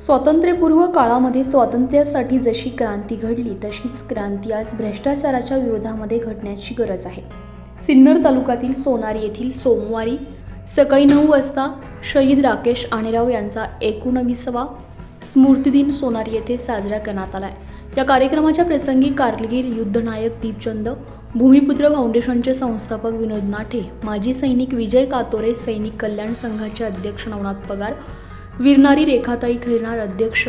स्वातंत्र्यपूर्व काळामध्ये स्वातंत्र्यासाठी जशी क्रांती घडली तशीच क्रांती आज भ्रष्टाचाराच्या विरोधामध्ये घडण्याची गरज आहे। सिन्नर तालुक्यातील सोनार येथील सोमवारी सकाळी 9 वाजता शहीद राकेश आणेराव यांचा 19वा स्मृतिदिन सोनार येथे साजरा करण्यात आला आहे। या कार्यक्रमाच्या प्रसंगी कारगिल युद्धनायक दीपचंद, भूमिपुत्र फाउंडेशनचे संस्थापक विनोद नाठे, माजी सैनिक विजय कातोरे, सैनिक कल्याण संघाचे अध्यक्ष नवनाथ पगार, वीरनारी रेखाताई खैरनार अध्यक्ष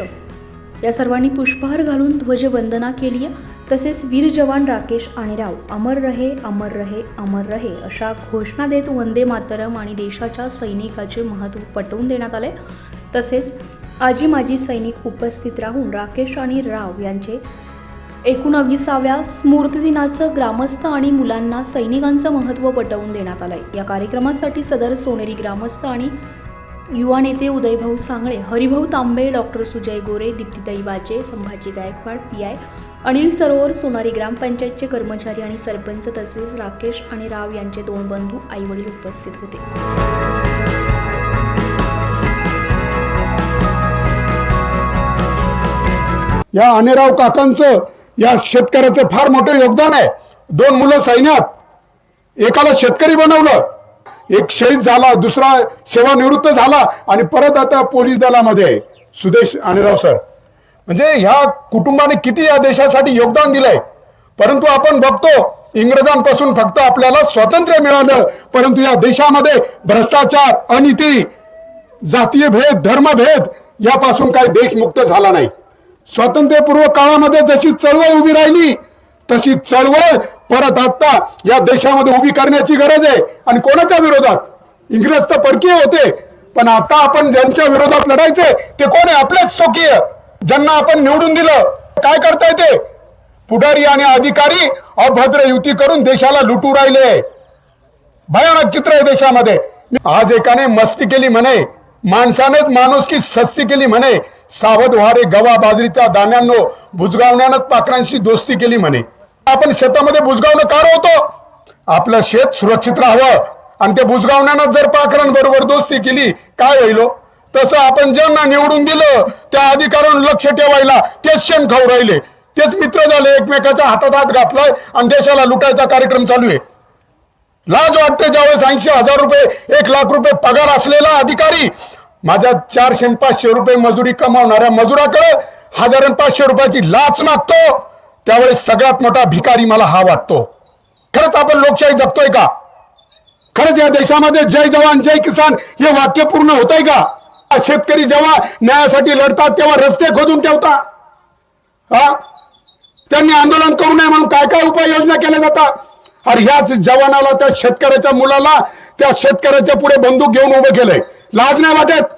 या सर्वांनी पुष्पहार घालून ध्वजवंदना केली। तसेच वीर जवान राकेश आणेराव अमर रहे अमर रहे अमर रहे अशा घोषणा देत वंदे मातरम आणि देशाच्या सैनिकाचे महत्त्व पटवून देण्यात आले। तसेच आजी माजी सैनिक उपस्थित राहून राकेश आणि राव यांचे 19व्या स्मृतिदिनाचं ग्रामस्थ आणि मुलांना सैनिकांचं महत्त्व पटवून देण्यात आलंय। या कार्यक्रमासाठी सदर सोनेरी ग्रामस्थ आणि युवा नेते उदयभाऊ सांगळे, हरिभाऊ तांबे, डॉक्टर सुजय गोरे, दीप्तीताई बाचे, संभाजी गायकवाड, PI अनिल सरोवर, सोनारी ग्रामपंचायतचे कर्मचारी आणि सरपंच तसेच राकेश आणि राव यांचे 2 बंधू आईवडील उपस्थित होते। या आणेराव काकांचं या शेतकऱ्याचं फार मोठं योगदान आहे। 2 मुलं सैन्यात, एकाला शेतकरी बनवलं, एक शहीद झाला, दुसरा सेवानिवृत्त झाला आणि परत आता पोलीस दलामध्ये आहे सुदेश आणेराव सर। म्हणजे ह्या कुटुंबाने किती या देशासाठी योगदान दिलंय। परंतु आपण बघतो इंग्रजांपासून फक्त आपल्याला स्वातंत्र्य मिळालं, परंतु या देशामध्ये भ्रष्टाचार, अनिती, जातीय भेद, धर्मभेद यापासून काही देश मुक्त झाला नाही। स्वातंत्र्यपूर्व काळामध्ये जशी चळवळ उभी राहिली तशी चळवळ परत आता या देशामध्ये उभी करण्याची गरज आहे। आणि कोणाच्या विरोधात? इंग्रज तर परकीय होते, पण आता आपण ज्यांच्या विरोधात लढायचे ते कोण आहे? आपलेच स्वकीय, ज्यांना आपण निवडून दिलं। काय करताय ते? पुढारी आणि अधिकारी अभद्र युती करून देशाला लुटू राहिले। भयानक चित्र आहे देशामध्ये। आज एकाने मस्ती केली म्हणे, माणसानेच माणुसकी सस्ती केली म्हणे, सावध व्हा रे गवा बाजरीच्या दाण्यांनो, बुजगावण्यानं पाखरांशी दोस्ती केली म्हणे। आपण शेतामध्ये बुजगावणं कार होतो? आपलं शेत सुरक्षित राहावं आणि ते बुजगावण्यानं जर पाखरांबरोबर दोस्ती केली काय होईल? तसं आपण ज्यांना निवडून दिलं त्या अधिकाऱ्यांना लक्ष ठेवायला तेच शेण खाऊ राहिले, तेच मित्र झाले, एकमेकाच्या हातात हात घातलाय आणि देशाला लुटायचा कार्यक्रम चालू आहे। लाज वाटते ज्यावेळेस 80,000 रुपये 1 लाख रुपये पगार असलेला अधिकारी माझ्या 400-500 रुपये मजुरी कमावणाऱ्या मजुराकडे 1000-500 रुपयाची लाच मागतो, त्यावेळेस सगळ्यात मोठा भिकारी मला हा वाटतो। खरंच आपण लोकशाही जगतोय का? खरंच या देशामध्ये जय जवान जय किसान हे वाक्य पूर्ण होतंय का? शेतकरी जेव्हा न्यायासाठी लढतात तेव्हा रस्ते खोदून ठेवतात, त्यांनी आंदोलन करू नये म्हणून काय काय उपाययोजना केल्या जातात। अरे ह्याच जवानाला, त्या शेतकऱ्याच्या मुलाला, त्या शेतकऱ्याच्या पुढे बंदूक घेऊन उभं केलंय। लाज नाही वाटत?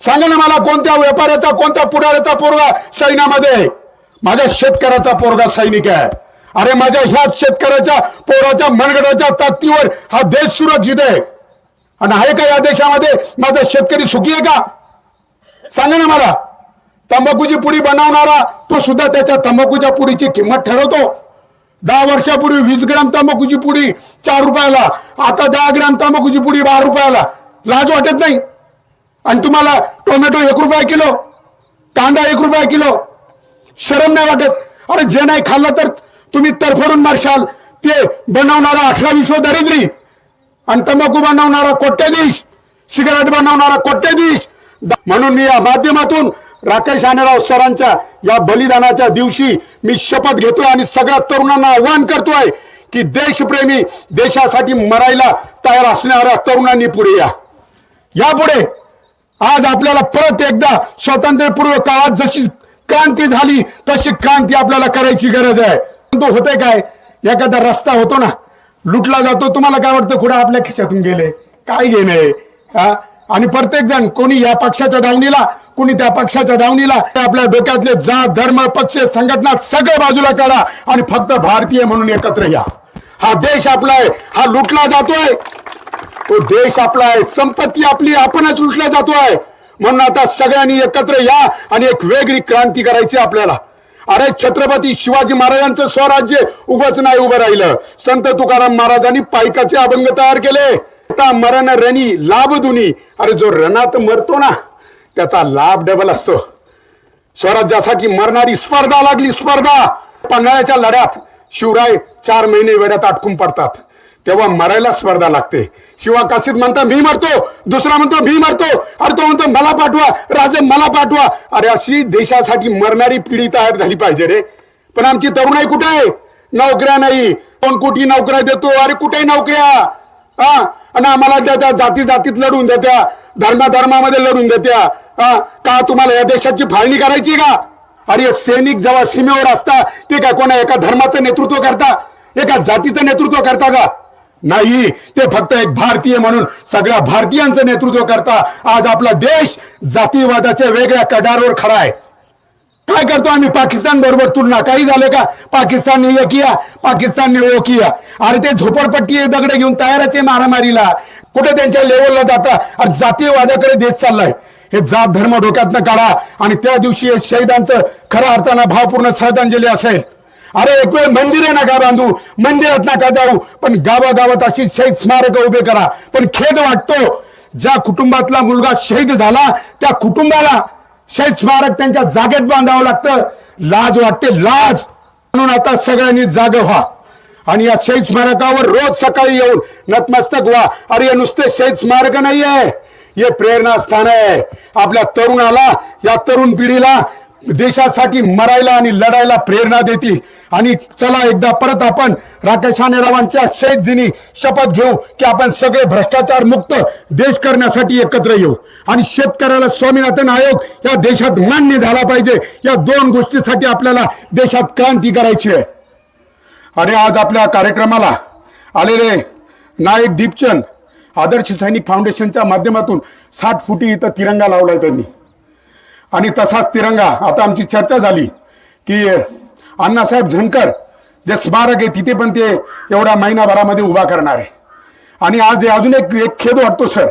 सांगा ना मला, कोणत्या व्यापाऱ्याचा, कोणत्या पुढाऱ्याचा पोरगा सैन्यामध्ये आहे? माझ्या शेतकऱ्याचा पोरगा सैनिक आहे। अरे माझ्या ह्याच शेतकऱ्याच्या पोराच्या मनगडाच्या ताकदीवर हा देश सुरक्षित आहे। आणि आहे का या देशामध्ये माझा शेतकरी सुखी आहे का? सांगा ना मला। तंबाखूची पुडी बनवणारा तो सुद्धा त्याच्या तंबाखूच्या पुडीची किंमत ठरवतो। 10 वर्षापूर्वी 20 ग्राम तंबाखूची पुडी 4 रुपयाला, आता 10 ग्राम तंबाखूची पुडी 12 रुपयाला। लाज वाटत नाही? आणि तुम्हाला टोमॅटो 1 रुपया किलो, कांदा 1 रुपया किलो, शरम नाही वाटत? अरे जे नाही खाल्लं तर तुम्ही तरफडून मारशाल। ते बनवणारा 18 विश्व दरिद्री आणि तंबाखू बनवणारा कोट्याधीश, सिगारेट बनवणारा कोट्याधीश। म्हणून मी या माध्यमातून राकेश आणेराव सरांच्या या बलिदानाच्या दिवशी मी शपथ घेतोय आणि सगळ्या तरुणांना आवाहन करतोय की देशप्रेमी, देशासाठी मरायला तयार असणाऱ्या तरुणांनी पुढे या। यापुढे आज आपल्याला परत एकदा स्वातंत्र्यपूर्व काळात जशी क्रांती झाली तशी क्रांती आपल्याला करायची गरज आहे। तो होते काय? एखादा रस्ता होतो ना, लुटला जातो, तुम्हाला काय वाटतं कुठे आपल्या खिशातून गेले? काय घेणे? आणि प्रत्येक जण, कोणी या पक्षाच्या दावणीला, कोणी त्या पक्षाच्या दावणीला, आपल्या डोक्यातले जात, धर्म, पक्ष, संघटना सगळं बाजूला काढा आणि फक्त भारतीय म्हणून एकत्र या। हा देश आपला आहे, हा लुटला जातोय, तो देश आपला आहे, संपत्ती आपली, आपणच लुटला जातोय। म्हणून आता सगळ्यांनी एकत्र या आणि एक वेगळी क्रांती करायची आपल्याला। अरे छत्रपती शिवाजी महाराजांचं स्वराज्य उगाच नाही उभं राहिलं। संत तुकाराम महाराजांनी पायकाचे अभंग तयार केले। मरण रणी लाभ दुनी। अरे जो रणात मरतो ना त्याचा लाभ डबल असतो. स्वराज्यासाठी मरणारी स्पर्धा लागली, स्पर्धा. पन्हाळ्याच्या लढ्यात शिवराय 4 महिने वेड्यात अटकून पडतात, तेव्हा मरायला स्पर्धा लागते. शिवा काशीत म्हणता मी मरतो, दुसरा म्हणतो मी मरतो, अरे तो म्हणतो मला पाठवा, राजे मला पाठवा. अरे अशी देशासाठी मरणारी पिढी तयार झाली पाहिजे रे. पण आमची तरुणाई कुठे आहे? नोकऱ्या नाही. 2 कोटी नोकऱ्या देतो, अरे कुठे नोकऱ्या? आणि आम्हाला त्या जाती जातीत लढून देत्या, धर्मामध्ये लढून देत्या. का तुम्हाला या देशाची फाळणी करायची का? अरे सैनिक जेव्हा सीमेवर असता ते काय कोणा एका धर्माचं नेतृत्व करता, एका जातीचं नेतृत्व करता का? नाही, ते फक्त एक भारतीय म्हणून सगळ्या भारतीयांचं नेतृत्व करता. आज आपला देश जातीवादाच्या वेगळ्या कडारवर खडा आहे. काय करतो आम्ही पाकिस्तान बरोबर तुलना? काही झालं का? पाकिस्तानने हे किया, पाकिस्तानने वो किया. अरे ते झोपडपट्टी दगड घेऊन तयारच आहे मारामारीला. कुठे त्यांच्या लेवलला जाता? अरे जातीयवादाकडे देश चाललाय. हे जात धर्म डोक्यातनं काढा आणि त्या दिवशी शहीदांचं खऱ्या अर्थानं भावपूर्ण श्रद्धांजली असेल. अरे एक वेळ मंदिरे नका बांधू, मंदिरात नका जाऊ, पण गावागावात अशी शहीद स्मारक उभे करा. पण खेद वाटतो ज्या कुटुंबातला मुलगा शहीद झाला त्या कुटुंबाला शहीद स्मारक त्यांच्या जागेत बांधावं लागतं. लाज वाटते, लाज. म्हणून आता सगळ्यांनी जाग व्हा आणि या शहीद स्मारकावर रोज सकाळी येऊन नतमस्तक व्हा. अरे हे नुसते शहीद स्मारक नाही आहे, हे प्रेरणा स्थान आहे. आपल्या तरुणाला, या तरुण पिढीला देशासाठी मरायला आणि लढायला प्रेरणा देतील. आणि चला एकदा परत आपण राकेश रावांच्या शहीद दिनी शपथ घेऊ की आपण सगळे भ्रष्टाचार मुक्त देश करण्यासाठी एकत्र येऊ आणि शेतकऱ्याला स्वामीनाथन आयोग या देशात मान्य झाला पाहिजे. या 2 गोष्टीसाठी आपल्याला देशात क्रांती करायची आहे. आणि आज आपल्या कार्यक्रमाला आलेले नायक दीपचंद आदर्श सैनिक फाउंडेशनच्या माध्यमातून 60 फुटी इथं तिरंगा लावलाय त्यांनी. आणि तसाच तिरंगा आता आमची चर्चा झाली की अण्णासाहेब झणकर जे स्मारक आहे तिथे पण ते एवढ्या महिनाभरामध्ये उभा करणार आहे. आणि आज अजून एक खेद वाटतो सर,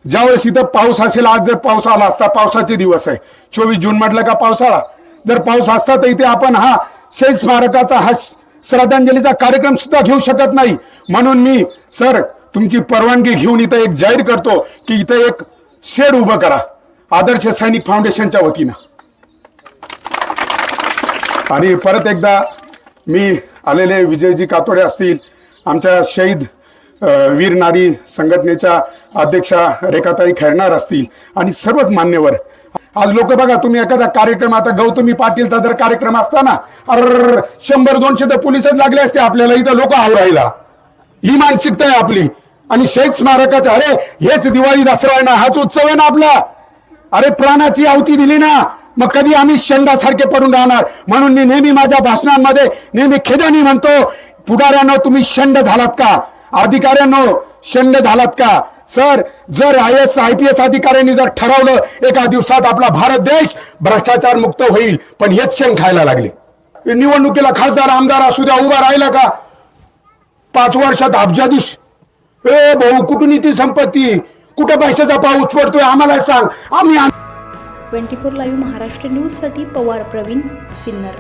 ज्यावेळेस इथं पाऊस असेल, आज जर पाऊस आला असता, पावसाचे दिवस आहे, 24 जून म्हटलं का पावसाळा, जर पाऊस असता तर इथे आपण हा शहीद स्मारकाचा हा श्रद्धांजलीचा कार्यक्रम सुद्धा घेऊ शकत नाही. म्हणून मी सर तुमची परवानगी घेऊन इथं एक जाहीर करतो की इथं एक शेड उभं करा आदर्श सैनिक फाउंडेशनच्या वतीनं. आणि परत एकदा मी आलेले विजयजी कातोडे असतील, आमच्या शहीद वीर नारी संघटनेच्या अध्यक्षा रेखाताई खैरनार असतील आणि सर्वच मान्यवर. आज लोक बघा, तुम्ही एखादा कार्यक्रम, आता गौतमी पाटीलचा जर कार्यक्रम असताना 100-200 तर पोलिसच लागले असते आपल्याला, इथं लोक आवरायला. ही मानसिकता आहे आपली. आणि शहीद स्मारकाचं, अरे हेच दिवाळी दसरा आहे ना, हाच उत्सव आहे ना आपला. अरे प्राणाची आहुती दिली ना, मग कधी आम्ही शंडासारखे पडून राहणार? म्हणून मी नेहमी माझ्या भाषणांमध्ये नेहमी खेदाने म्हणतो, पुढाऱ्यांनो तुम्ही शंड झालात का? अधिकाऱ्यांनो शंड झालात का? सर जर IAS IPS अधिकाऱ्यांनी जर ठरवलं एका दिवसात आपला भारत देश भ्रष्टाचार मुक्त होईल, पण हेच शेण खायला लागले. निवडणुकीला खासदार आमदार असू द्या, उभा राहिला का 5 वर्षात अब्जाधीश. ए भाऊ, कुठून ती संपत्ती, कुठं पैशाचा पाऊस पडतोय आम्हाला सांग. आम्ही 24 लाईव्ह महाराष्ट्र न्यूजसाठी पवार प्रवीण, सिन्नर.